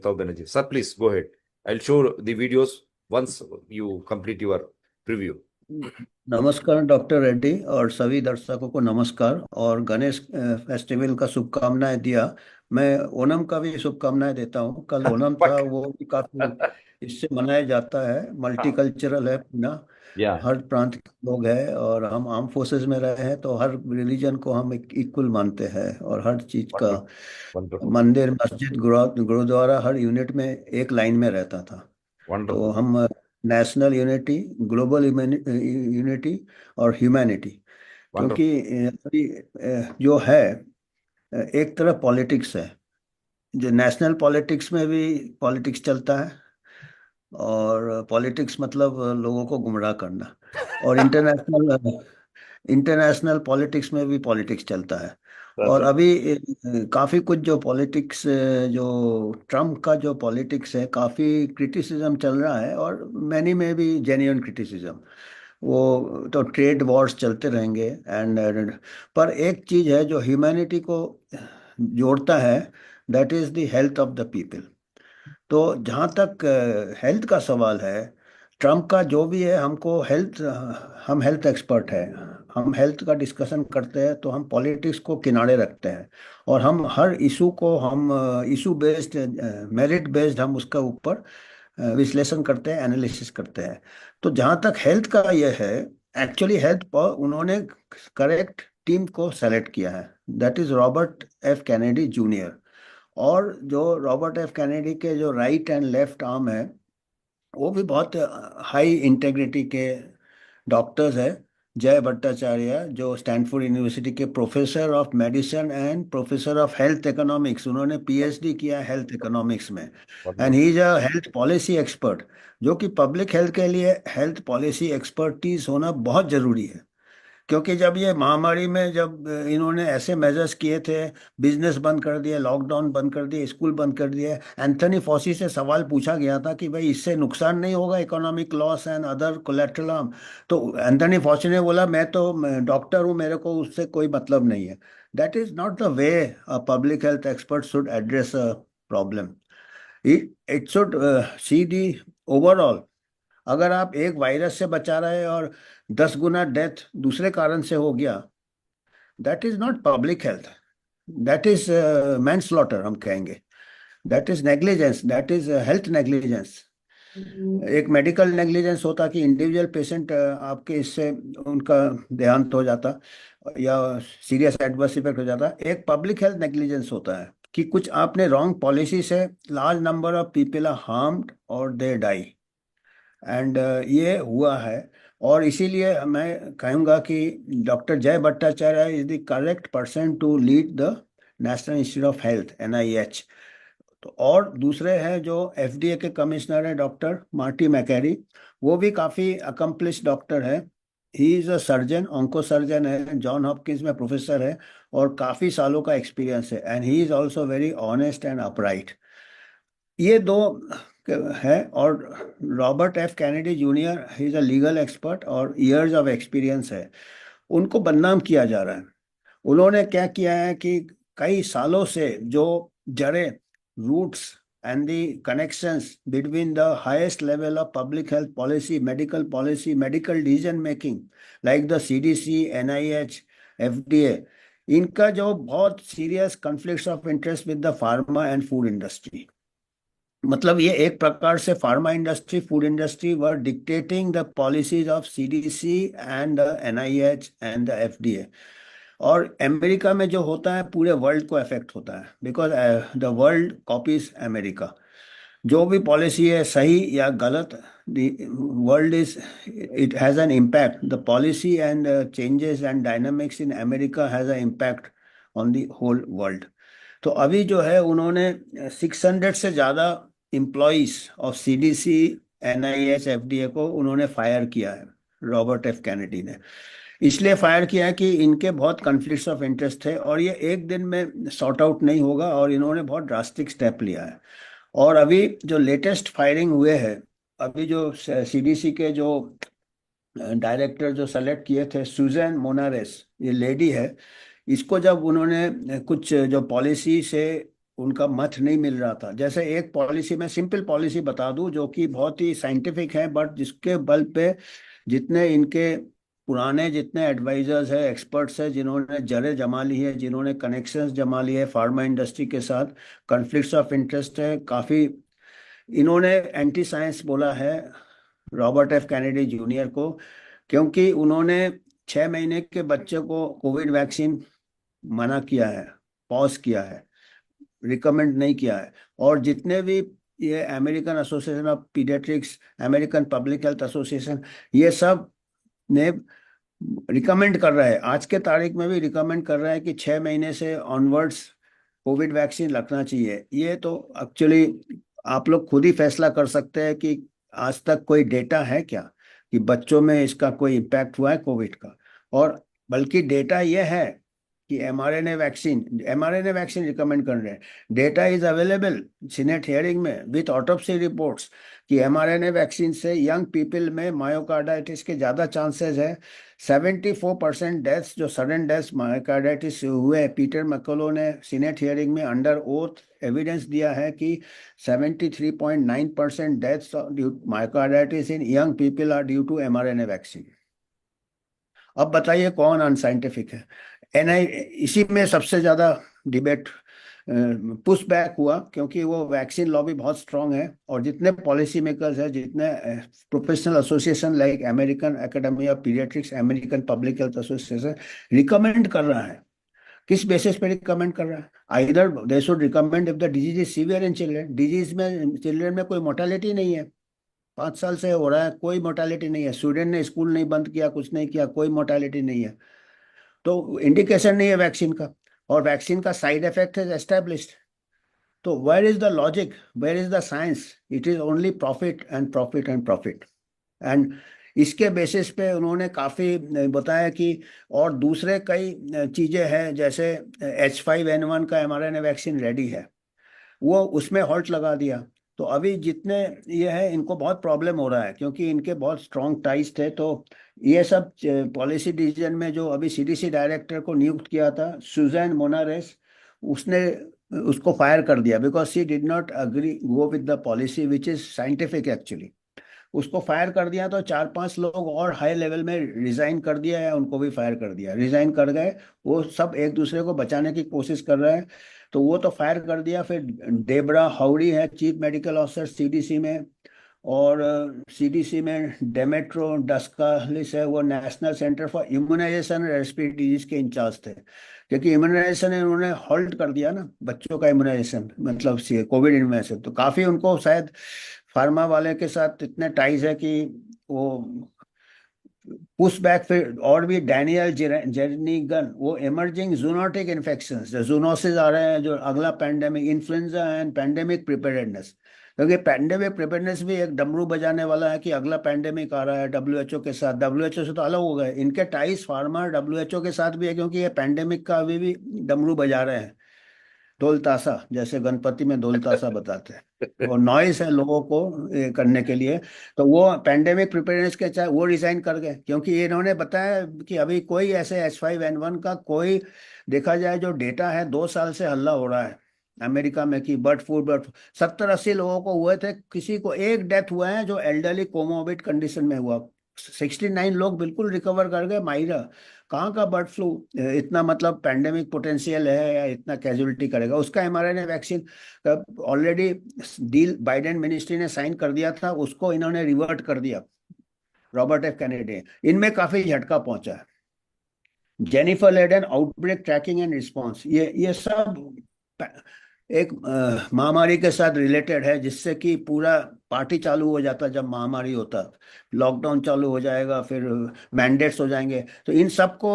Banerjee. Sir, please go ahead. I'll show the videos once you complete your preview. नमस्कार doctor Reddy और सभी दर्शकों को नमस्कार और गणेश फेस्टिवल का शुभकामनाएं दिया। मैं ओणम का भी शुभकामनाएं देता हूं। कल ओणम था, वो भी काफी इससे मनाया जाता है। मल्टीकल्चरल है पूना, Yeah, हर प्रांत के लोग हैं और हम आर्म फोर्सेस में रहे हैं तो हर रिलीजन को हम इक्वल मानते हैं और हर चीज का wonderful, wonderful, मंदिर मस्जिद गुरुद्वारा हर यूनिट में एक लाइन में रहता था। तो wonderful. हम नेशनल यूनिटी, ग्लोबल यूनिटी और ह्यूमैनिटी, Wonderful. क्योंकि अभी जो है एक तरफ पॉलिटिक्स है, जो नेशनल पॉलिटिक्स में भी पॉलिटिक्स चलता है और पॉलिटिक्स मतलब लोगों को गुमराह करना, और इंटरनेशनल इंटरनेशनल पॉलिटिक्स में भी पॉलिटिक्स चलता है। और That's अभी काफी कुछ जो पॉलिटिक्स, जो ट्रम्प का जो पॉलिटिक्स है, काफी क्रिटिसिज्म चल रहा है और मैनी में भी जेन्युइन क्रिटिसिज्म। वो तो ट्रेड वॉर्स चलते रहेंगे एंड पर एक चीज है जो ह्यूमैनिटी को जोड़ता है, that is the health of the people. तो जहाँ तक हेल्थ का सवाल है, ट्रम्प का जो भी है, हमको हेल्थ, हम हेल्थ एक्सपर्ट हैं, हम हेल्थ का डिस्कशन करते हैं तो हम पॉलिटिक्स को किनारे रखते हैं और हम हर इशू को हम इशू बेस्ड, मेरिट बेस्ड हम उसका ऊपर विश्लेषण करते हैं, एनालिसिस करते हैं। तो जहाँ तक हेल्थ का ये है, एक्चुअली हेल्थ पर उन्होंने करेक्ट टीम को सेलेक्ट किया है, that is Robert F Kennedy junior. और जो रॉबर्ट एफ कैनेडी के जो राइट एंड लेफ्ट आर्म है, वो भी बहुत हाई इंटेग्रिटी के डॉक्टर्स है। जय भट्टाचार्य जो स्टैनफोर्ड यूनिवर्सिटी के professor of medicine and professor of health economics, उन्होंने पीएचडी किया हेल्थ इकोनॉमिक्स में। And wonderful. He is a health policy expert, जो कि पब्लिक हेल्थ के लिए हेल्थ पॉलिसी एक्सपर्टीज होना बहुत जरूरी है। क्योंकि जब ये महामारी में जब इन्होंने ऐसे मेजर्स किए थे, बिजनेस बंद कर दिए, लॉकडाउन बंद कर दिए, स्कूल बंद कर दिए, एंथनी फॉसी से सवाल पूछा गया था कि भाई इससे नुकसान नहीं होगा, economic loss and other collateral harm? तो एंथनी फॉसी ने बोला, मैं तो डॉक्टर हूँ, मेरे को उससे कोई मतलब नहीं है। That is not the way a public health expert should address a problem. It should see the overall. अगर आप एक वायरस से बचा रहे हैं और 10 गुना डेथ दूसरे कारण से हो गया, that is not public health, that is manslaughter हम कहेंगे। That is negligence, that is health negligence. एक मेडिकल नेग्लिजेंस होता कि इंडिविजुअल पेशेंट आपके इससे उनका देहांत हो जाता या सीरियस एडवर्स इफेक्ट हो जाता। एक पब्लिक हेल्थ नेग्लिजेंस होता है कि कुछ आपने रॉन्ग पॉलिसी से large number of people are harmed और दे डाई। एंड ये हुआ है। और इसीलिए मैं कहूँगा कि doctor Jay Bhattacharya is the correct person to lead the National Institute of Health, NIH. तो और दूसरे हैं जो एफडीए के कमिश्नर हैं, डॉक्टर मार्टी मैकेरी। वो भी काफ़ी अकम्प्लिश डॉक्टर है। He is a surgeon, onco surgeon है, जॉन हॉपकिंस में प्रोफेसर है और काफ़ी सालों का एक्सपीरियंस है। And he is also very honest and upright. ये दो है। और Robert F Kennedy junior, he is a legal expert और इयर्स ऑफ एक्सपीरियंस है। उनको बदनाम किया जा रहा है। उन्होंने क्या किया है कि कई सालों से जो जड़ें, roots and the connections between the highest level of public health policy, medical decision making, like the CDC, NIH, FDA, इनका जो बहुत serious conflicts of interest with the pharma and food industry. मतलब ये एक प्रकार से pharma industry, food industry were dictating the policies of CDC and the NIH and the FDA. और America में जो होता है पूरे वर्ल्ड को अफेक्ट होता है, because the world copies America. जो भी पॉलिसी है, सही या गलत, the world is, it has an impact, the policy and changes and dynamics in America has a impact on the whole world. तो अभी जो है उन्होंने 600 से ज़्यादा employees of CDC, NIH, FDA को उन्होंने फायर किया है, रॉबर्ट एफ कैनेडी ने। इसलिए फायर किया है कि इनके बहुत कॉन्फ्लिक्ट्स ऑफ इंटरेस्ट थे और ये एक दिन में सॉर्ट आउट नहीं होगा और इन्होंने बहुत ड्रास्टिक स्टेप लिया है। और अभी जो लेटेस्ट फायरिंग हुए हैं, अभी जो सीडीसी के जो डायरेक्टर जो सेलेक्ट किए थे, सुजैन मोनारेस, ये लेडी है, इसको जब उन्होंने कुछ जो पॉलिसी से उनका मत नहीं मिल रहा था। जैसे एक पॉलिसी, मैं सिंपल पॉलिसी बता दूं जो कि बहुत ही साइंटिफिक है, बट जिसके बल पे जितने इनके पुराने जितने एडवाइजर्स है, एक्सपर्ट्स है, जिन्होंने जड़ें जमा ली है, जिन्होंने कनेक्शंस जमा लिए फार्मा इंडस्ट्री के साथ, कॉन्फ्लिक्ट्स ऑफ इंटरेस्ट है काफ़ी, इन्होंने एंटी साइंस बोला है रॉबर्ट एफ कैनेडी जूनियर को, क्योंकि उन्होंने 6 महीने के बच्चे को कोविड वैक्सीन मना किया है, पॉज किया है, रिकमेंड नहीं किया है। और जितने भी ये American association of paediatrics, American public health association, ये सब ने रिकमेंड कर रहा है, आज के तारीख में भी रिकमेंड कर रहा है कि 6 महीने से ऑनवर्ड्स कोविड वैक्सीन लगना चाहिए। ये तो एक्चुअली आप लोग खुद ही फैसला कर सकते हैं कि आज तक कोई डेटा है क्या कि बच्चों में इसका कोई इम्पैक्ट हुआ है कोविड का। और बल्कि डेटा ये है कि एमआरएनए वैक्सीन रिकमेंड कर रहे हैं। Data is available senate hearing में विथ ऑटोप्सी रिपोर्ट्स कि एमआरएनए वैक्सीन से यंग पीपल में मायोकार्डाइटिस के ज़्यादा चांसेस है। 74% डेथ्स, जो सडन डेथ्स मायोकार्डाइटिस से हुए, पीटर मैकलो ने सीनेट हियरिंग में अंडर ओथ एविडेंस दिया है कि 73.9% deaths myocarditis in young people are due to mRNA vaccine. अब बताइए कौन अनसाइंटिफिक है? एनआई, इसी में सबसे ज़्यादा डिबेट पुश बैक हुआ, क्योंकि वो वैक्सीन लॉबी बहुत स्ट्रांग है, और जितने पॉलिसी मेकर्स हैं, जितने professional association like American academy of paediatrics, American public health association recommend कर रहा है। किस बेसिस पे रिकमेंड कर रहा है? Either they should recommend if the disease is severe in children, disease में चिल्ड्रन में कोई मोर्टेलिटी नहीं है, 5 साल से हो रहा है, कोई मोर्टेलिटी नहीं है, स्टूडेंट ने स्कूल नहीं बंद किया, कुछ नहीं किया, कोई मोर्टेलिटी नहीं है, तो इंडिकेशन नहीं है वैक्सीन का, और वैक्सीन का साइड इफेक्ट है एस्टेब्लिश्ड। तो where is the logic, where is the science? It is only profit and profit and profit. And इसके बेसिस पे उन्होंने काफ़ी बताया कि और दूसरे कई चीज़ें हैं, जैसे H5N1 का mRNA वैक्सीन रेडी है, वो उसमें हॉल्ट लगा दिया। तो अभी जितने ये है, इनको बहुत प्रॉब्लम हो रहा है, क्योंकि इनके बहुत स्ट्रॉन्ग टाइज थे। तो ये सब पॉलिसी डिसीजन में जो अभी सीडीसी डायरेक्टर को नियुक्त किया था सुजैन मोनारेस, उसने उसको फायर कर दिया because she did not agree go with the policy which is scientific actually. उसको फायर कर दिया, तो 4-5 लोग और हाई लेवल में रिजाइन कर दिया, या उनको भी फायर कर दिया, रिजाइन कर गए। वो सब एक दूसरे को बचाने की कोशिश कर रहे हैं, तो वो तो फायर कर दिया। फिर डेबरा हाउडी है चीफ मेडिकल ऑफिसर सीडीसी में, और सीडीसी में डेमेट्रो डस्कालिस है, वो National Center for Immunisation and Respiratory Disease के इंचार्ज थे, क्योंकि इम्यूनाइजेशन इन्होंने हॉल्ट कर दिया ना, बच्चों का इम्यूनाइजेशन, मतलब कोविड इम्यूनाइजेशन। तो काफ़ी उनको शायद फार्मा वाले के साथ इतने टाइज है कि वो पुश बैक। फिर और भी डैनियल जेरनिगन, वो इमर्जिंग जूनोटिक इन्फेक्शंस, जो जूनोसिस आ रहे हैं, जो अगला pandemic, influenza and pandemic preparedness, क्योंकि पैंडेमिक प्रिपेयर्डनेस भी एक डमरू बजाने वाला है कि अगला पैंडेमिक आ रहा है डब्ल्यूएचओ के साथ। डब्ल्यूएचओ से तो अलग हो गए, इनके टाइज फार्मा डब्ल्यूएचओ के साथ भी है, क्योंकि ये पैंडेमिक का अभी भी डमरू बजा रहे हैं, ढोल ताशा, जैसे गणपति में ढोल ताशा बताते हैं, वो नॉइस है लोगों को करने के लिए। तो वो पैंडेमिक प्रिपेयरनेस के चाहे वो रिजाइन कर गए, क्योंकि इन्होंने बताया कि अभी कोई ऐसे H5N1 का कोई देखा जाए जो डेटा है, 2 साल से हल्ला हो रहा है अमेरिका में कि बर्ड फ्लू 70-80 लोगों को हुए थे, किसी को एक डेथ हुआ है जो एल्डरली कोमोबिड कंडीशन में हुआ, 69 लोग बिल्कुल रिकवर कर गए। माहिरा कहाँ का बर्ड फ्लू इतना मतलब पैंडेमिक पोटेंशियल है या इतना कैजुअलिटी करेगा? उसका mRNA vaccine already deal Biden ministry ने साइन कर दिया था, उसको इन्होंने रिवर्ट कर दिया रॉबर्ट एफ कैनेडी। इनमें काफी झटका पहुंचा है। Jennifer Layden outbreak tracking and response, ये सब एक महामारी के साथ रिलेटेड है, जिससे कि पूरा पार्टी चालू हो जाता जब महामारी होता, लॉकडाउन चालू हो जाएगा, फिर मैंडेट्स हो जाएंगे, तो इन सबको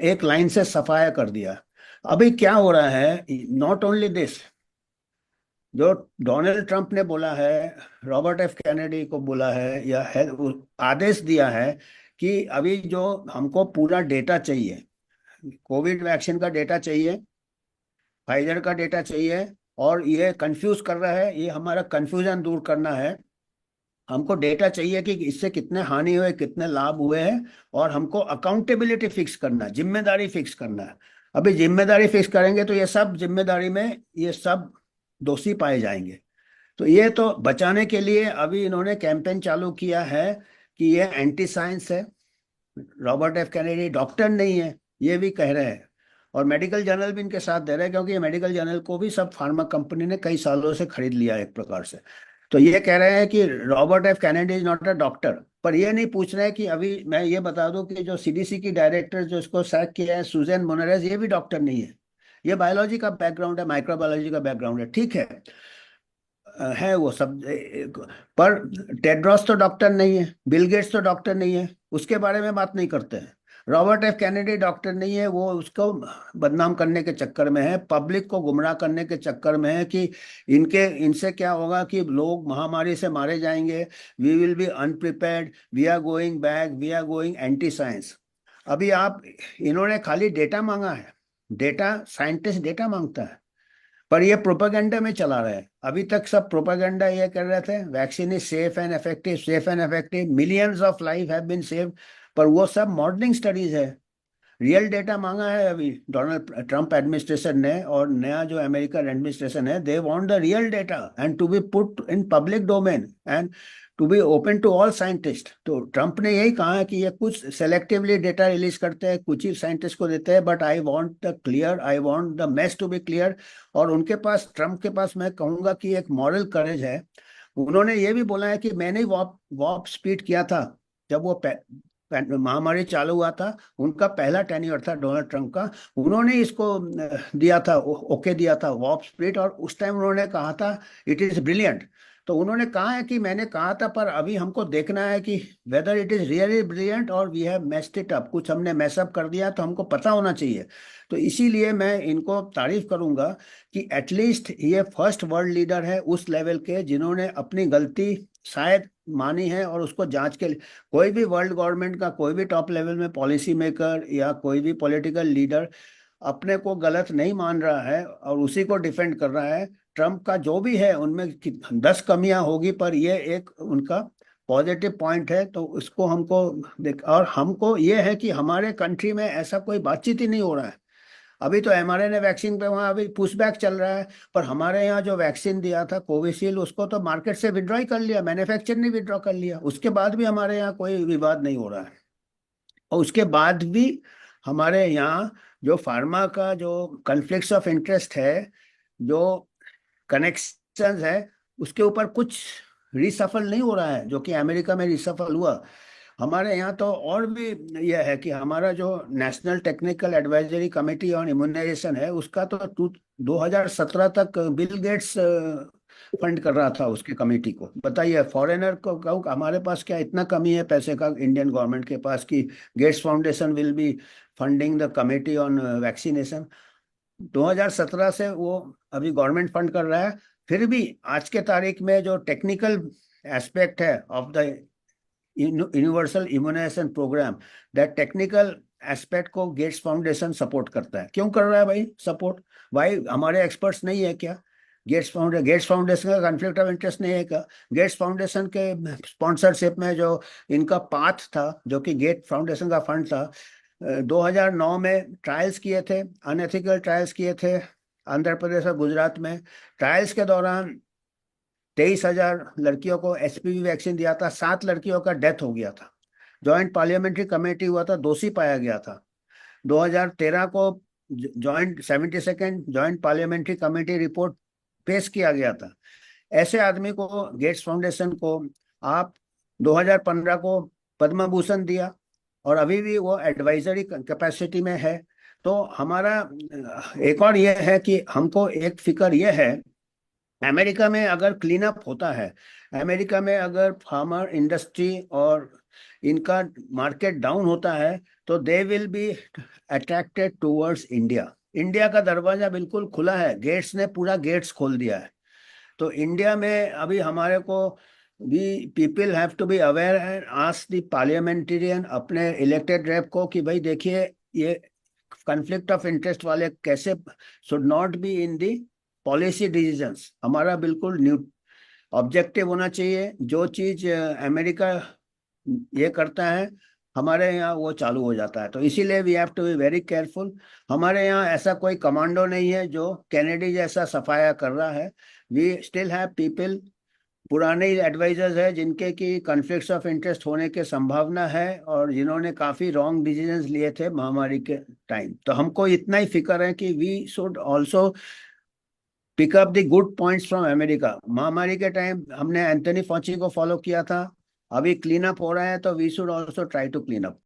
एक लाइन से सफाया कर दिया। अभी क्या हो रहा है, नॉट ओनली दिस, जो डोनाल्ड ट्रंप ने बोला है, रॉबर्ट एफ कैनेडी को बोला है, या आदेश दिया है कि अभी जो हमको पूरा डेटा चाहिए, कोविड वैक्सीन का डेटा चाहिए, फाइजर का डेटा चाहिए, और ये कंफ्यूज कर रहा है, ये हमारा कंफ्यूजन दूर करना है। हमको डेटा चाहिए कि इससे कितने हानि हुए, कितने लाभ हुए हैं, और हमको अकाउंटेबिलिटी फिक्स करना है, जिम्मेदारी फिक्स करना है। अभी जिम्मेदारी फिक्स करेंगे तो ये सब जिम्मेदारी में ये सब दोषी पाए जाएंगे। तो ये तो बचाने के लिए अभी इन्होंने कैंपेन चालू किया है कि ये एंटी साइंस है, रॉबर्ट एफ कैनेडी डॉक्टर नहीं है, ये भी कह रहे हैं। और मेडिकल जर्नल भी इनके साथ दे रहे हैं, क्योंकि ये मेडिकल जर्नल को भी सब फार्मा कंपनी ने कई सालों से खरीद लिया है एक प्रकार से। तो ये कह रहे हैं कि Robert F Kennedy is not a doctor. पर ये नहीं पूछ रहे कि अभी मैं ये बता दूं कि जो सीडीसी की डायरेक्टर जो इसको सैक किया है, सुजैन मोनेरेस, ये भी डॉक्टर नहीं है। ये बायोलॉजी का बैकग्राउंड है, माइक्रोबायोलॉजी का बैकग्राउंड है, ठीक है वो सब। पर टेड्रोस तो डॉक्टर नहीं है, बिल गेट्स तो डॉक्टर नहीं है, उसके बारे में बात नहीं करते हैं। रॉबर्ट एफ कैनेडी डॉक्टर नहीं है, वो उसको बदनाम करने के चक्कर में है, पब्लिक को गुमराह करने के चक्कर में है कि इनसे क्या होगा कि लोग महामारी से मारे जाएंगे, we will be unprepared, we are going back, we are going anti science. अभी आप, इन्होंने खाली डेटा मांगा है, डेटा, साइंटिस्ट डेटा मांगता है, पर ये प्रोपेगेंडा में चला रहे हैं। अभी तक सब प्रोपेगेंडा ये कर रहे थे, vaccine is safe and effective, safe and effective, millions of life have been save. पर वो सब मॉडलिंग स्टडीज है। रियल डेटा मांगा है अभी डोनाल्ड ट्रम्प एडमिनिस्ट्रेशन ने, और नया जो अमेरिकन एडमिनिस्ट्रेशन है, they want the real data and to be put in public domain and to be open to all scientist. तो ट्रम्प ने यही कहा है कि ये कुछ सेलेक्टिवली डेटा रिलीज करते हैं, कुछ ही साइंटिस्ट को देते हैं, but I want the clear, I want the mess to be clear. और उनके पास, ट्रम्प के पास, मैं कहूंगा कि एक मॉरल करेज है। उन्होंने ये भी बोला है कि मैंने वॉप वॉप स्पीड किया था जब वो महामारी चालू हुआ था, उनका पहला टेन्योर था डोनाल्ड ट्रंप का, उन्होंने इसको दिया था, ओके दिया था वॉप स्प्लिट, और उस टाइम उन्होंने कहा था इट इज ब्रिलियंट। तो उन्होंने कहा है कि मैंने कहा था, पर अभी हमको देखना है कि whether it is really brilliant और we have messed it up, कुछ हमने मैसअप कर दिया, तो हमको पता होना चाहिए। तो इसीलिए मैं इनको तारीफ करूंगा कि एटलीस्ट ये फर्स्ट वर्ल्ड लीडर है उस लेवल के जिन्होंने अपनी गलती शायद मानी है और उसको जांच के लिए। कोई भी वर्ल्ड गवर्नमेंट का कोई भी टॉप लेवल में पॉलिसी मेकर या कोई भी पॉलिटिकल लीडर अपने को गलत नहीं मान रहा है और उसी को डिफेंड कर रहा है। ट्रम्प का जो भी है उनमें 10 कमियां होगी, पर ये एक उनका पॉजिटिव पॉइंट है, तो उसको हमको देख। और हमको ये है कि हमारे कंट्री में ऐसा कोई बातचीत ही नहीं हो रहा है। अभी तो mRNA वैक्सीन पे वहाँ अभी पुशबैक चल रहा है, पर हमारे यहाँ जो वैक्सीन दिया था कोविशील्ड, उसको तो मार्केट से विड्रॉ ही कर लिया, मैन्युफैक्चर ने विड्रॉ कर लिया, उसके बाद भी हमारे यहाँ कोई विवाद नहीं हो रहा है। और उसके बाद भी हमारे यहाँ जो फार्मा का जो कन्फ्लिक्ट्स ऑफ इंटरेस्ट है, जो कनेक्शंस है, उसके ऊपर कुछ रिसफल नहीं हो रहा है, जो कि अमेरिका में रिसफल हुआ। हमारे यहाँ तो और भी यह है कि हमारा जो National Technical Advisory Committee on Immunisation है, उसका तो 2017 तक बिल गेट्स फंड कर रहा था उसके कमेटी को। बताइए, फॉरेनर को कहूँ हमारे पास क्या इतना कमी है पैसे का इंडियन गवर्नमेंट के पास कि Gates Foundation will be funding the committee on vaccination. 2017 से वो अभी गवर्नमेंट फंड कर रहा है। फिर भी आज के तारीख में जो टेक्निकल एस्पेक्ट है of the universal immunisation programme, that technical aspect को गेट्स फाउंडेशन सपोर्ट करता है। क्यों कर रहा है भाई सपोर्ट? भाई हमारे एक्सपर्ट्स नहीं है क्या? गेट्स फाउंडेशन का कॉन्फ्लिक्ट ऑफ इंटरेस्ट नहीं है क्या? गेट्स फाउंडेशन के स्पॉन्सरशिप में जो इनका पाथ था, जो कि गेट फाउंडेशन का फंड था, 2009 में ट्रायल्स किए थे, अनएथिकल ट्रायल्स किए थे आंध्र प्रदेश और गुजरात में। ट्रायल्स के दौरान 23,000 लड़कियों को एचपीवी वैक्सीन दिया था, 7 लड़कियों का डेथ हो गया था। जॉइंट पार्लियामेंट्री कमेटी हुआ था, दोषी पाया गया था। 2013 को joint 72nd joint parliamentary committee report पेश किया गया था। ऐसे आदमी को, गेट्स फाउंडेशन को, आप 2015 को पद्म भूषण दिया और अभी भी वो एडवाइजरी कैपेसिटी में है। तो हमारा एक और ये है कि हमको एक फिक्र ये है, अमेरिका में अगर क्लीन अप होता है, अमेरिका में अगर फार्मर इंडस्ट्री और इनका मार्केट डाउन होता है, तो they will be attracted towards India. India का दरवाजा बिल्कुल खुला है, गेट्स ने पूरा गेट्स खोल दिया है। तो इंडिया में अभी हमारे को भी people have to be aware and ask the parliamentarian, अपने इलेक्टेड रेप को, कि भाई देखिए ये कॉन्फ्लिक्ट ऑफ इंटरेस्ट वाले कैसे should not be in the policy decisions. हमारा बिल्कुल न्यू ऑब्जेक्टिव होना चाहिए। जो चीज अमेरिका ये करता है हमारे यहाँ वो चालू हो जाता है। तो इसीलिए we have to be very careful. हमारे यहाँ ऐसा कोई कमांडो नहीं है जो कैनेडी जैसा सफाया कर रहा है। वी स्टिल हैव पीपल, पुराने एडवाइजर्स है जिनके की कॉन्फ्लिक्ट्स ऑफ इंटरेस्ट होने की संभावना है और जिन्होंने काफी रॉन्ग डिसीजंस लिए थे महामारी के टाइम। तो हमको इतना ही फिक्र है कि we should also pick up the good points from America. महामारी के टाइम हमने एंथनी फॉची को फॉलो किया था, अभी क्लीन अप हो रहा है, तो we should also try to clean up.